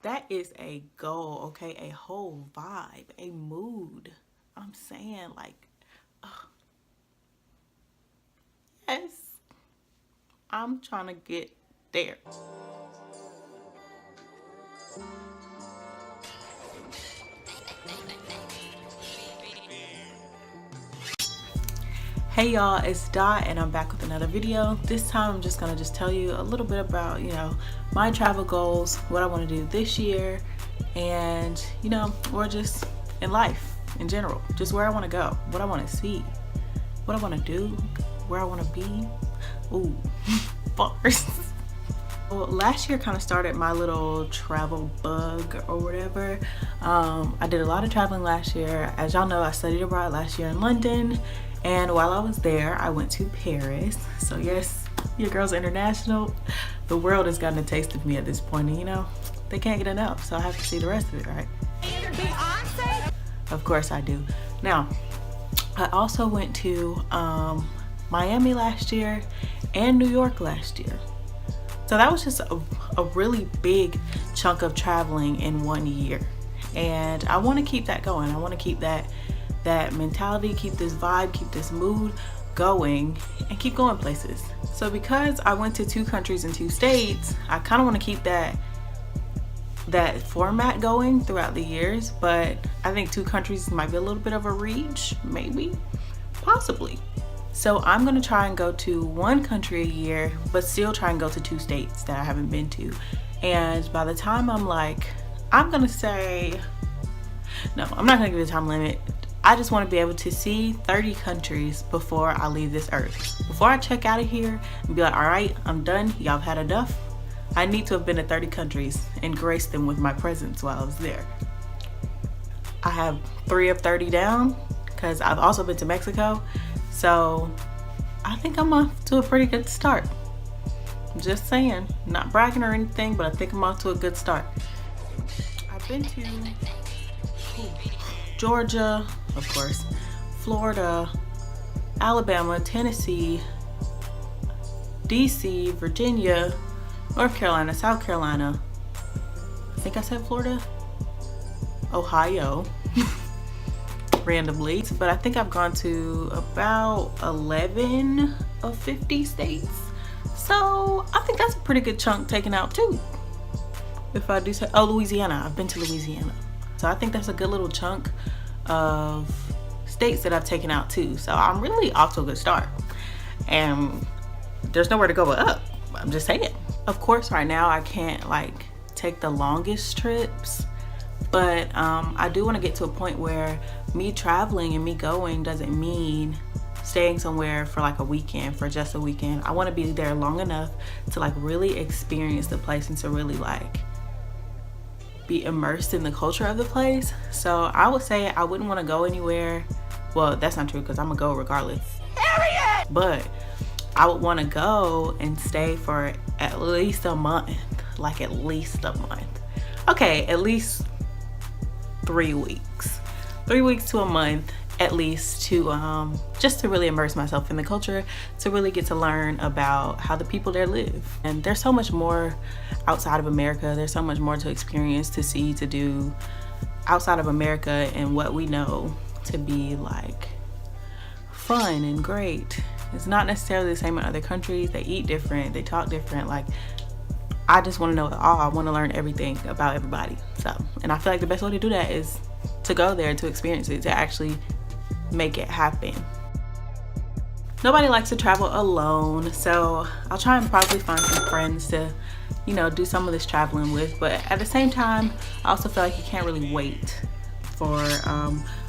That is a goal, okay? A whole vibe, a mood. I'm saying, like, yes, I'm trying to get there. Hey y'all, it's Daut and I'm back with another video. This time I'm just gonna tell you a little bit about, my travel goals, what I wanna do this year, and, or just in life in general, just where I wanna go, what I wanna see, what I wanna do, where I wanna be. Ooh, bars. Well, last year kind of started my little travel bug or whatever. I did a lot of traveling last year. As y'all know, I studied abroad last year in London, and while I was there, I went to Paris. So yes, your girl's international. The world has gotten a taste of me at this point, and they can't get enough, so I have to see the rest of it, right? Of course I do. Now, I also went to Miami last year and New York last year. So that was just a really big chunk of traveling in 1 year. And I want to keep that going. I want to keep that mentality, keep this vibe, keep this mood going, and keep going places. So because I went to 2 countries and 2 states, I kind of want to keep that format going throughout the years. But I think 2 countries might be a little bit of a reach, maybe, possibly. So I'm gonna try and go to 1 country a year, but still try and go to 2 states that I haven't been to. And by the time I'm gonna say, no, I'm not gonna give it a time limit. I just wanna be able to see 30 countries before I leave this earth. Before I check out of here and be like, all right, I'm done, y'all have had enough. I need to have been to 30 countries and graced them with my presence while I was there. I have 3 of 30 down, because I've also been to Mexico. So I think I'm off to a pretty good start. Just saying, not bragging or anything, but I think I'm off to a good start. I've been to Georgia, of course, Florida, Alabama, Tennessee, DC, Virginia, North Carolina, South Carolina. I think I said Florida, Ohio. Randomly, but I think I've gone to about 11 of 50 states, so I think that's a pretty good chunk taken out too. If I do say, Louisiana, I've been to Louisiana, so I think that's a good little chunk of states that I've taken out too. So I'm really off to a good start, and there's nowhere to go but up. I'm just saying. Of course, right now I can't take the longest trips, but I do want to get to a point where me traveling and me going doesn't mean staying somewhere for a weekend, for just a weekend. I want to be there long enough to really experience the place and to really be immersed in the culture of the place. So I would say I wouldn't want to go anywhere. Well, that's not true, because I'm gonna go regardless. Period. But I would want to go and stay for at least a month. At least a month. Okay, at least 3 weeks. 3 weeks to a month at least, to just to really immerse myself in the culture, to really get to learn about how the people there live. And there's so much more outside of America. There's so much more to experience, to see, to do outside of America, and what we know to be fun and great. It's not necessarily the same in other countries. They eat different, they talk different. I just want to know it all. I want to learn everything about everybody. So, and I feel like the best way to do that is to go there, to experience it, to actually make it happen. Nobody likes to travel alone, so I'll try and probably find some friends to, do some of this traveling with. But at the same time, I also feel like you can't really wait for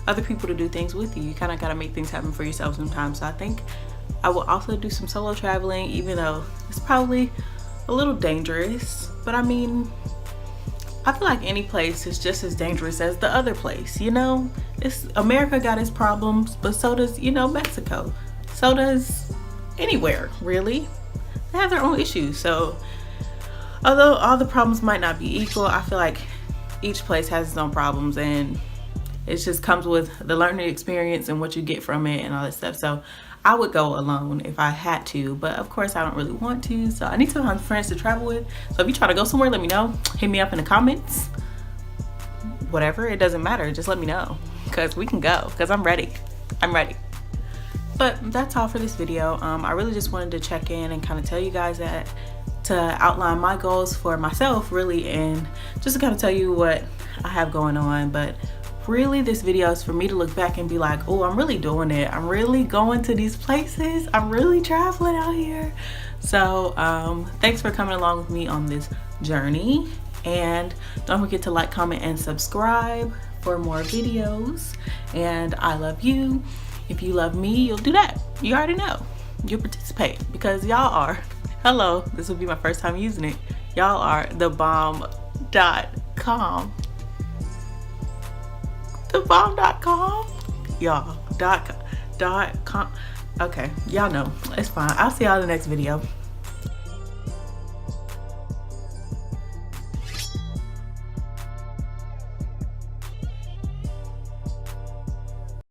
other people to do things with you. You kind of got to make things happen for yourself sometimes. So I think I will also do some solo traveling, even though it's probably a little dangerous. But I mean, I feel like any place is just as dangerous as the other place. It's America got its problems, but so does Mexico. So does anywhere, really. They have their own issues. So although all the problems might not be equal, I feel like each place has its own problems, and it just comes with the learning experience and what you get from it and all that stuff. So I would go alone if I had to, but of course I don't really want to, so I need to find friends to travel with. So if you try to go somewhere, let me know. Hit me up in the comments. Whatever, it doesn't matter, just let me know, because we can go, because I'm ready. But that's all for this video. I really just wanted to check in and kind of tell you guys that, to outline my goals for myself really, and just to kind of tell you what I have going on. But really this video is for me to look back and be like, oh, I'm really doing it. I'm really going to these places. I'm really traveling out here. So thanks for coming along with me on this journey, and don't forget to like, comment, and subscribe for more videos. And I love you. If you love me, you'll do that. You already know. You'll participate, because y'all are, hello, this will be my first time using it. Y'all are thebomb.com. Thebomb.com? Y'all, dot com. Okay, y'all know. It's fine. I'll see y'all in the next video.